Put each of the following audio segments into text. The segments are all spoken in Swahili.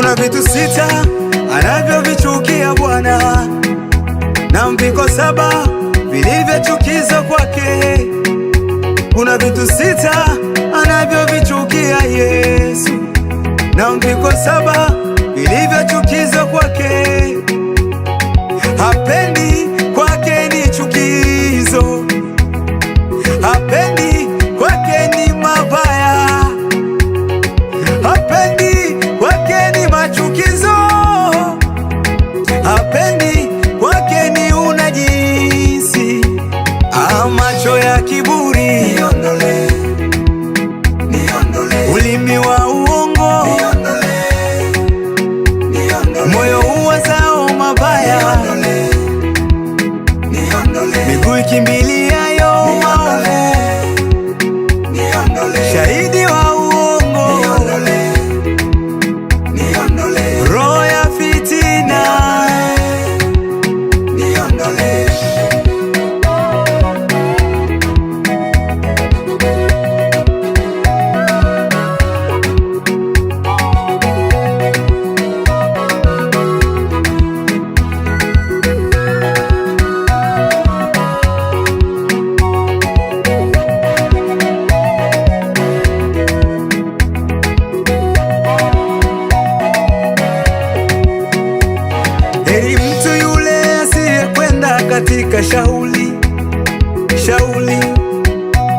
Kuna vitu 6 anavyovichukia Bwana, na mpiko 7 vilivyochukizwa kwake. Kuna vitu 6 anavyovichukia Yesu, na mpiko 7 vilivyochukizwa kwake. Hapendi kwake ni chukizo, hapendi kwake ni mabaya, hapendi kwake ni machukizo, hapendi kwake ni unajisi. Macho ya kiburi niondole, niondole. Ulimi wa uongo niondole, niondole. Moyo uwazao mabaya niondole, niondole. Miguu ikimbiliayo maovu niondole, shahidi wa uongo niondole, niondole. Roho ya fitina niondole. Heri mtu yule asiyekwenda katika shauri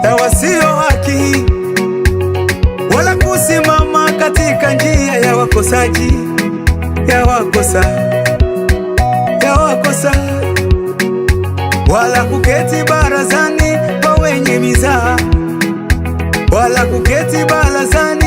ya wasio haki, wala kusimama katika njia ya wakosaji, ya wakosa, wala kuketi barazani kwa wenye mizaha, wala kuketi barazani